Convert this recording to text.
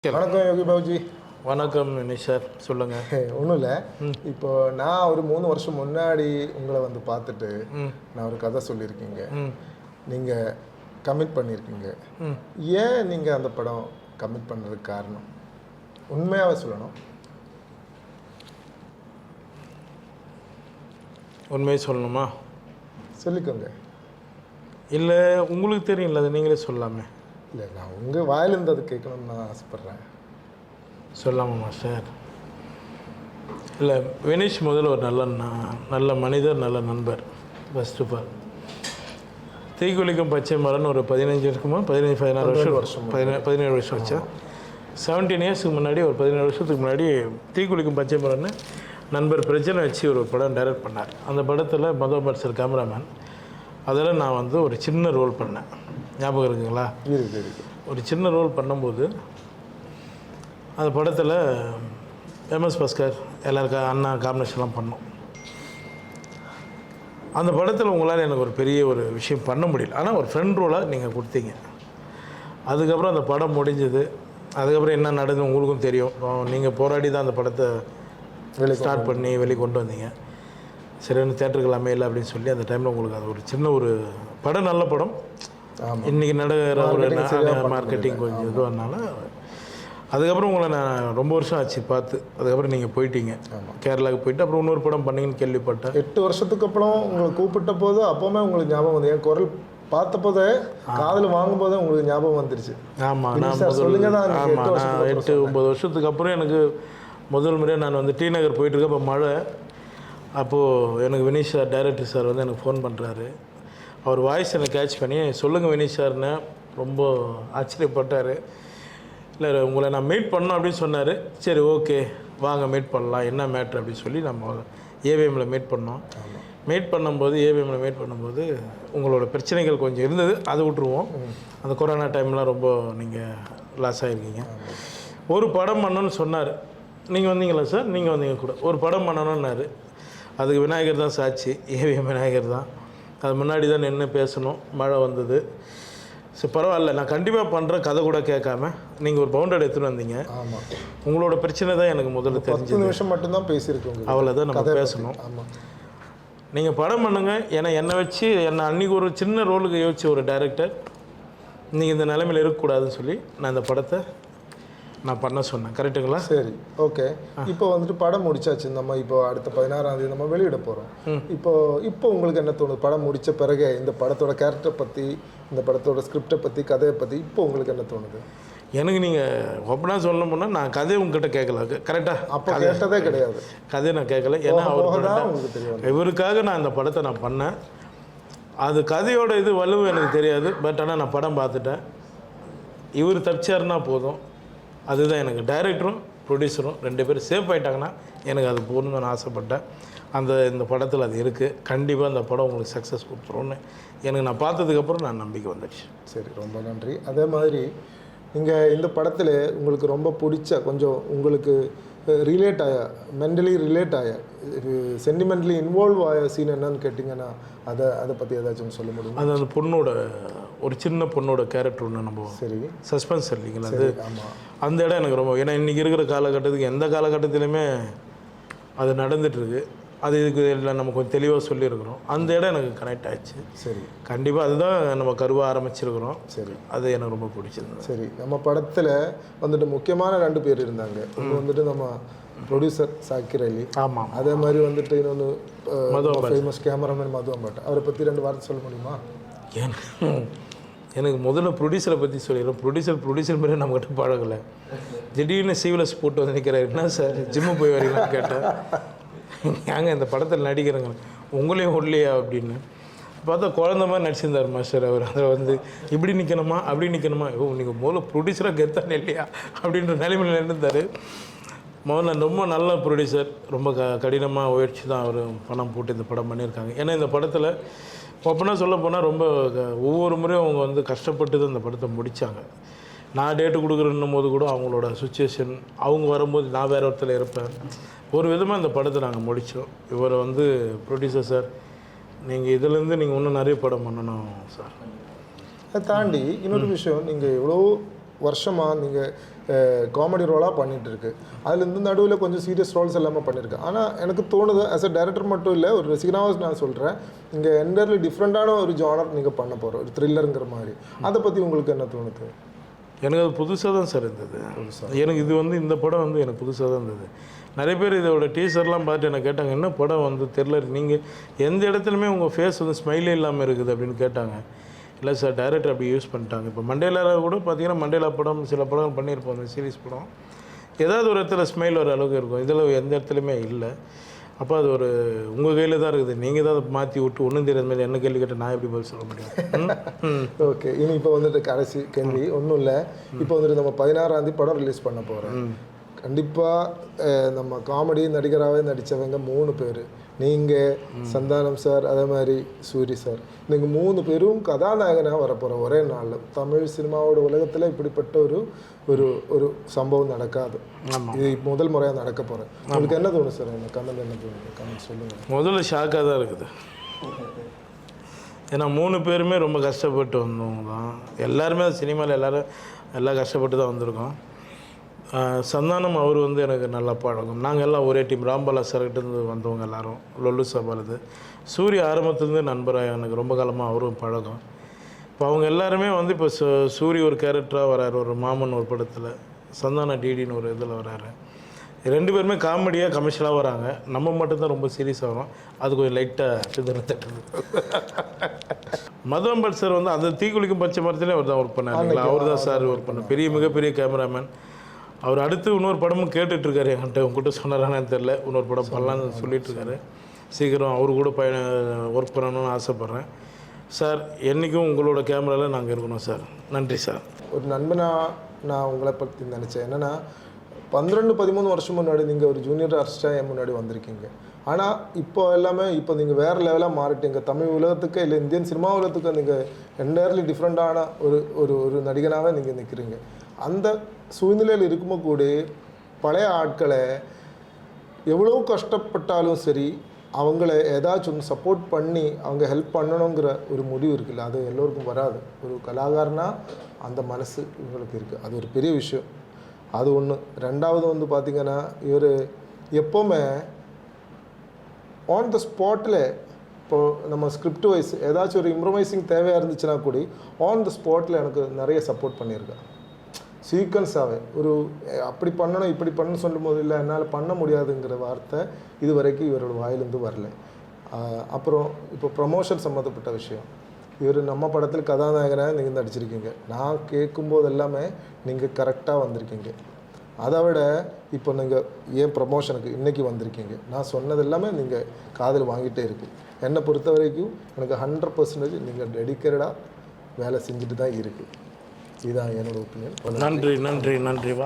வணக்கம் யோகி பாபுஜி. வணக்கம் வினேஷ் சார், சொல்லுங்கள். ஒன்றும் இல்லை, இப்போ நான் ஒரு 3 வருஷம் முன்னாடி உங்களை வந்து பார்த்துட்டு நான் ஒரு கதை சொல்லியிருக்கீங்க. நீங்கள் கமிட் பண்ணியிருக்கீங்க. ஏன் நீங்கள் அந்த படம் கமிட் பண்ணுறதுக்கு காரணம் உண்மையாகவே சொல்லணும்? உண்மையை சொல்லணுமா? சொல்லிக்கோங்க. இல்லை உங்களுக்கு தெரியும்ல, அதை நீங்களே சொல்லாமே. இல்லை, நான் உங்கள் வாயிலிருந்து அது கேட்கணும்னு நான் ஆசைப்பட்றேன். சொல்லாமா சார்? இல்லை, வினேஷ் முதல்ல ஒரு நல்ல மனிதர், நல்ல நண்பர். ஃபஸ்ட் ஆஃப் ஆல் தீக்குளிக்கும் பச்சை மரம்னு ஒரு 15 இருக்குமா, 16 வருஷம் 17 வருஷம் வச்சா, 17 இயர்ஸுக்கு முன்னாடி, ஒரு 17 வருஷத்துக்கு முன்னாடி தீக்குளிக்கும் பச்சை மரம்னு நண்பர் பிரச்சனை வச்சு ஒரு படம் டைரக்ட் பண்ணார். அந்த படத்தில் மதோபர் சார் கேமராமேன். அதில் நான் வந்து ஒரு சின்ன ரோல் பண்ணேன். ஞாபகம் இருக்குங்களா? ஒரு சின்ன ரோல் பண்ணும்போது அந்த படத்தில் எம்எஸ் பாஸ்கர் எல்லாருக்கும் அண்ணா காம்பினேஷன்லாம் பண்ணோம். அந்த படத்தில் உங்களால் எனக்கு ஒரு பெரிய ஒரு விஷயம் பண்ண முடியல. ஆனால் ஒரு ஃப்ரெண்ட் ரோலாக நீங்கள் கொடுத்தீங்க. அதுக்கப்புறம் அந்த படம் முடிஞ்சது. அதுக்கப்புறம் என்ன நடந்தது உங்களுக்கும் தெரியும். நீங்கள் போராடி தான் அந்த படத்தை ஸ்டார்ட் பண்ணி வெளியே கொண்டு வந்தீங்க. சரியான தேட்டருக்கு அமையலை அப்படின்னு சொல்லி அந்த டைமில் உங்களுக்கு அது ஒரு சின்ன ஒரு படம், நல்ல படம். இன்றைக்கி நடக்கிற ஒரு மார்க்கெட்டிங் கொஞ்சம் இதுவானால அதுக்கப்புறம் உங்களை நான் ரொம்ப வருஷம் ஆச்சு பார்த்து. அதுக்கப்புறம் நீங்கள் போயிட்டீங்க கேரளாவுக்கு போயிட்டு, அப்புறம் இன்னொரு படம் பண்ணீங்கன்னு கேள்விப்பட்டேன். 8 வருஷத்துக்கு அப்புறம் உங்களை கூப்பிட்ட போது அப்போவுமே உங்களுக்கு ஞாபகம் வந்து என் குரல் பார்த்த போதே காதில் வாங்கும் போதே உங்களுக்கு ஞாபகம் வந்துருச்சு. ஆமாம், நான் 8-9 வருஷத்துக்கு அப்புறம் எனக்கு முதல் முறையாக நான் வந்து டி நகர் போயிட்டுருக்கேன். இப்போ மழை. அப்போது எனக்கு வினீஷ் சார், டைரக்டர் சார் வந்து எனக்கு ஃபோன் பண்ணுறாரு. அவர் வாய்ஸ் எனக்கு கேட்ச் பண்ணி, சொல்லுங்கள் வினீஷ் சார்னு ரொம்ப ஆச்சரியப்பட்டார். இல்லை, உங்களை நான் மீட் பண்ணோம் அப்படின்னு சொன்னார். சரி, ஓகே வாங்க மீட் பண்ணலாம், என்ன மேட்ரு அப்படின்னு சொல்லி நம்ம ஏவிஎம்மில் மீட் பண்ணோம். மீட் பண்ணும்போது உங்களோட பிரச்சனைகள் கொஞ்சம் இருந்தது, அதை விட்டுருவோம். அந்த கொரோனா டைம்லாம் ரொம்ப நீங்கள் லாஸ் ஆகிருக்கீங்க. ஒரு படம் பண்ணணும்னு சொன்னார். நீங்கள் வந்தீங்களா சார்? நீங்கள் வந்தீங்க கூட. ஒரு படம் பண்ணணுன்னாரு. அதுக்கு விநாயகர் தான் சாட்சி, ஏவிஎம் விநாயகர் தான். அது முன்னாடி தான் நின்று பேசணும். மழை வந்தது. சரி, பரவாயில்ல, நான் கண்டிப்பாக பண்ணுறேன், கதை கூட கேட்காம. நீங்கள் ஒரு பவுண்டட் எடுத்துகிட்டு வந்தீங்க. ஆமாம், உங்களோட பிரச்சனை தான் எனக்கு முதல்ல தெரிஞ்சு. 10 நிமிஷம் மட்டும்தான் பேசியிருக்கோங்க. அவ்வளோதான் நம்ம பேசணும். ஆமாம், நீங்கள் படம் பண்ணுங்கள். ஏன்னா என்னை வச்சு, என்னை அன்றைக்கி ஒரு சின்ன ரோலுக்கு யோசிச்சு ஒரு டைரக்டர், நீங்கள் இந்த நிலைமையில் இருக்கக்கூடாதுன்னு சொல்லி நான் இந்த படத்தை நான் பண்ண சொன்னேன். கரெக்டுங்களா? சரி, ஓகே. இப்போ வந்துட்டு படம் முடிச்சாச்சு. நம்ம இப்போ அடுத்த 16ஆம் தேதி நம்ம வெளியிட போகிறோம். இப்போ உங்களுக்கு என்ன தோணுது? படம் முடித்த பிறகு இந்த படத்தோட கேரக்டரை பற்றி, இந்த படத்தோட ஸ்கிரிப்டை பற்றி, கதையை பற்றி இப்போ உங்களுக்கு என்ன தோணுது? எனக்கு நீங்கள் ஓப்பனாக சொல்ல போனால், நான் கதையை உங்ககிட்ட கேட்கல. கரெக்டாக அப்போ கேட்டதே கிடையாது. கதையை நான் கேட்கல. ஏன்னா உங்களுக்கு தெரியும், இவருக்காக நான் இந்த படத்தை நான் பண்ணேன். அது கதையோட இது வலுவு எனக்கு தெரியாது. பட் ஆனால் நான் படம் பார்த்துட்டேன். இவர் தப்பிச்சாருன்னா போதும். அதுதான் எனக்கு. டைரக்டரும் ப்ரொடியூசரும் 2 பேரும் சேஃப் ஆகிட்டாங்கன்னா எனக்கு அது போகணுன்னு நான் ஆசைப்பட்டேன். இந்த படத்தில் அது இருக்குது. கண்டிப்பாக அந்த படம் உங்களுக்கு சக்ஸஸ் கொடுத்துருவோன்னு எனக்கு நான் பார்த்ததுக்கப்புறம் நான் நம்பிக்கை வந்துடுச்சு. சரி, ரொம்ப நன்றி. அதே மாதிரி நீங்கள் இந்த படத்தில் உங்களுக்கு ரொம்ப பிடிச்ச, கொஞ்சம் உங்களுக்கு ரிலேட் ஆய, மென்டலி ரிலேட் ஆய, சென்டிமெண்டலி இன்வால்வ் ஆய சீன் என்னன்னு கேட்டிங்கன்னா அதை பற்றி ஏதாச்சும் சொல்ல முடியும்? அது அந்த பொண்ணோட, ஒரு சின்ன பொண்ணோட கேரக்டர் ஒன்று நம்ம. சரி, சஸ்பென்ஸ் இல்லைங்களா அது? ஆமாம். அந்த இடம் எனக்கு ரொம்ப, ஏன்னா இன்றைக்கி இருக்கிற காலகட்டத்துக்கு எந்த காலகட்டத்திலையுமே அது நடந்துகிட்ருக்கு. அது இதுக்கு இல்லை நம்ம கொஞ்சம் தெளிவாக சொல்லியிருக்கிறோம். அந்த இடம் எனக்கு கனெக்ட் ஆச்சு. சரி, கண்டிப்பாக அதுதான் நம்ம கருவாக ஆரம்பிச்சிருக்கிறோம். சரி, அது எனக்கு ரொம்ப பிடிச்சிருந்தது. சரி, நம்ம படத்தில் வந்துட்டு முக்கியமான 2 பேர் இருந்தாங்க. ஒன்று வந்துட்டு நம்ம ப்ரொடியூசர் சாக்கிர் அலி. ஆமாம். அதே மாதிரி வந்துட்டு இன்னொன்று ஃபேமஸ் கேமராமேன் மது அம்பாட். அவரை பற்றி 2 வார்த்தை சொல்ல முடியுமா? எனக்கு முதல்ல ப்ரொடியூசரை பற்றி சொல்லிடுறோம். ப்ரொடியூசர் மாதிரி நம்மகிட்ட பழகலை. திடீர்னு சிவிலஸ் போட்டு வந்து நிற்கிறார். என்ன சார் ஜிம்மு போய் வரீங்களான்னு கேட்டேன். ஏங்க இந்த படத்தில் நடிக்கிறேங்க, உங்களையும் உள்ளையா அப்படின்னு பார்த்தா குழந்த மாதிரி நடிச்சிருந்தார் மாஸ்டர். அவர் அதில் வந்து இப்படி நிற்கணுமா, அப்படி நிற்கணுமா, நீங்கள் முதல்ல ப்ரொடியூசராக கெத்தானே இல்லையா அப்படின்ற நிலைமையில் இருந்தார். முதல்ல ரொம்ப நல்ல ப்ரொடியூசர். ரொம்ப கடினமாக முயற்சி தான் அவர் பணம் போட்டு இந்த படம் பண்ணியிருக்காங்க. ஏன்னா இந்த படத்தில் ஓப்பனாக சொல்ல போனால் ரொம்ப ஒவ்வொரு முறையும் அவங்க வந்து கஷ்டப்பட்டு தான் இந்த படத்தை முடித்தாங்க. நான் டேட்டு கொடுக்குறன்னும் போது கூட அவங்களோட சுச்சுவேஷன், அவங்க வரும்போது நான் வேறு ஒருத்தர் இருப்பேன். ஒரு விதமாக இந்த படத்தை நாங்கள் முடித்தோம். இவரை வந்து ப்ரொடியூசர் சார், நீங்கள் இதிலேருந்து நீங்கள் இன்னும் நிறைய படம் பண்ணணும் சார். அதை தாண்டி இன்னொரு விஷயம், நீங்கள் எவ்வளோ வருஷமாக நீங்கள் காமெடி ரோலாக பண்ணிகிட்டு இருக்கு. அதுலேருந்து நடுவில் கொஞ்சம் சீரியஸ் ரோல்ஸ் எல்லாமே பண்ணியிருக்கேன். ஆனால் எனக்கு தோணுது ஆஸ் அ டைரக்டர் மட்டும் இல்லை, ஒரு ரசிகனாக நான் சொல்கிறேன், இங்கே என்டர்லி டிஃப்ரெண்ட்டான ஒரு ஜானர் நீங்கள் பண்ண போகிறோம், ஒரு த்ரில்லருங்கிற மாதிரி. அதை பற்றி உங்களுக்கு என்ன தோணுது? எனக்கு அது புதுசாக தான் சார் இருந்தது. எனக்கு இது வந்து இந்த படம் வந்து எனக்கு புதுசாக தான் இருந்தது. நிறைய பேர் இதோட டீசர்லாம் பார்த்துட்டு எனக்கு கேட்டாங்க, என்ன படம் வந்து தெரில, நீங்கள் எந்த இடத்துலையுமே உங்கள் ஃபேஸ் வந்து ஸ்மைலே இல்லாமல் இருக்குது அப்படின்னு கேட்டாங்க. இல்லை சார், டைரக்டர் அப்படி யூஸ் பண்ணிட்டாங்க. இப்போ மண்டேலா கூட பார்த்தீங்கன்னா மண்டேலா படம் சில படம் பண்ணியிருப்போம், அந்த சீரிஸ் படம் ஏதாவது ஒரு இடத்துல ஸ்மைல் வர அளவுக்கு இருக்கும், இதில் எந்த இடத்துலையுமே இல்லை. அப்போ அது ஒரு உங்கள் கையில் தான் இருக்குது, நீங்கள் தான் அதை மாற்றி விட்டு ஒன்றும் தெரியாத மாதிரி என்ன கேள்வி கேட்டால் நான் எப்படி பதில் சொல்ல முடியும்? ஓகே, இனி இப்போ வந்துட்டு கடைசி கேள்வி ஒன்றும் இல்லை. இப்போ வந்துட்டு நம்ம 16ஆம் தேதி படம் ரிலீஸ் பண்ண போகிறோம். கண்டிப்பாக நம்ம காமெடி நடிகராகவே நடித்தவங்க 3 பேர், நீங்கள், சந்தானம் சார், அதே மாதிரி சூரி சார், நீங்கள் 3 பேரும் கதாநாயகனாக வரப்போகிற ஒரே நாள். தமிழ் சினிமாவோட உலகத்தில் இப்படிப்பட்ட ஒரு ஒரு ஒரு சம்பவம் நடக்காது. இது முதல் முறையாக நடக்க போகிறேன். உங்களுக்கு என்ன தோணும் சார்? என்ன கமெண்ட் என்ன தோணுது? கமெண்ட் சொல்லுங்கள். முதல்ல ஷாக்காக தான் இருக்குது. ஏன்னா 3 பேருமே ரொம்ப கஷ்டப்பட்டு வந்தவங்க தான். எல்லாருமே சினிமாவில் எல்லாம் கஷ்டப்பட்டு தான் வந்திருக்கோம். சந்தானம் அவர் வந்து எனக்கு நல்லா பழகும். நாங்கள் எல்லாம் ஒரே டீம், ராம்பாலா சார்கிட்டேருந்து வந்தவங்க எல்லோரும், லொல்லு சபாலது. சூரிய ஆரம்பத்துலேருந்து நண்பராக எனக்கு ரொம்ப காலமாக அவரும் பழகும். இப்போ அவங்க எல்லாருமே வந்து இப்போ சூரிய ஒரு கேரக்டராக வராரு, ஒரு மாமன் ஒரு படத்தில், சந்தான டிடின்னு ஒரு இதில் வராரு. 2 பேருமே காமெடியாக கமர்ஷியலாக வராங்க. நம்ம மட்டும்தான் ரொம்ப சீரியஸாக வரோம். அது கொஞ்சம் லைட்டாக தட்டுது. மதுரம்பட் சார் வந்து அந்த தீக்குளிக்கும் பச்சை மரத்துலேயே அவர் தான் ஒர்க் பண்ணார். அவர் தான் சார் ஒர்க் பண்ணார், மிகப்பெரிய கேமராமேன். அவர் அடுத்து இன்னொரு படமும் கேட்டுட்ருக்காரு என்கிட்ட. உங்ககிட்ட சொன்னாரானு தெரில, இன்னொரு படம் பண்ணலான்னு சொல்லிகிட்ருக்காரு. சீக்கிரம் அவர் கூட ஒர்க் பண்ணணும்னு ஆசைப்பட்றேன். சார், என்றைக்கும் உங்களோட கேமராவில் நாங்கள் இருக்கணும் சார். நன்றி சார். ஒரு நண்பனாக நான் உங்களை பற்றி நினச்சேன். என்னென்னா 12-13 வருஷம் முன்னாடி நீங்கள் ஒரு ஜூனியர் ஆர்டிஸ்டாக என் முன்னாடி வந்திருக்கீங்க. ஆனால் இப்போ எல்லாமே இப்போ நீங்கள் வேறு லெவலாக மாறிட்டீங்க. தமிழ் உலகத்துக்கு இல்லை இந்தியன் சினிமா உலகத்துக்கு நீங்கள் என்டையர்லி டிஃப்ரெண்ட்டான ஒரு நடிகனாகவே நீங்கள் நிற்கிறீங்க. அந்த சூழ்நிலையில் இருக்கும்போது கூட பழைய ஆட்களை எவ்வளோ கஷ்டப்பட்டாலும் சரி, அவங்கள ஏதாச்சும் ஒன்று சப்போர்ட் பண்ணி அவங்க ஹெல்ப் பண்ணணுங்கிற ஒரு முடிவு இருக்குல்ல, அது எல்லோருக்கும் வராது. ஒரு கலாகாரனா அந்த மனசு இவங்களுக்கு இருக்குது. அது ஒரு பெரிய விஷயம். அது ஒன்று. ரெண்டாவது வந்து பார்த்திங்கன்னா, இவர் எப்போவுமே ஆன் த ஸ்பாட்டில், இப்போது நம்ம ஸ்கிரிப்ட் வைஸ் ஏதாச்சும் ஒரு இம்ப்ரவைசிங் தேவையாக இருந்துச்சுன்னா கூட ஆன் த ஸ்பாட்டில் எனக்கு நிறைய சப்போர்ட் பண்ணியிருக்கேன். சீக்வன்ஸாகவே ஒரு அப்படி பண்ணணும் இப்படி பண்ணணும்னு சொல்லும் போது, இல்லை என்னால் பண்ண முடியாதுங்கிற வார்த்தை இது வரைக்கும் இவரோட வாயிலேருந்து வரல. அப்புறம் இப்போ ப்ரமோஷன் சம்மந்தப்பட்ட விஷயம், இவர் நம்ம படத்தில் கதாநாயகனாக நீங்கள் நடிச்சிருக்கீங்க. நான் கேட்கும்போது எல்லாமே நீங்கள் கரெக்டாக வந்திருக்கீங்க. அதை விட இப்போ நீங்கள் ஏன் ப்ரமோஷனுக்கு இன்றைக்கி வந்திருக்கீங்க, நான் சொன்னது எல்லாமே நீங்கள் காதில் வாங்கிட்டே இருக்குது. என்னை பொறுத்த வரைக்கும் எனக்கு 100% நீங்கள் டெடிக்கேட்டடாக வேலை செஞ்சுட்டு தான் இருக்குது. இதுதான் என்னோடய ஒப்பீனியன். நன்றி.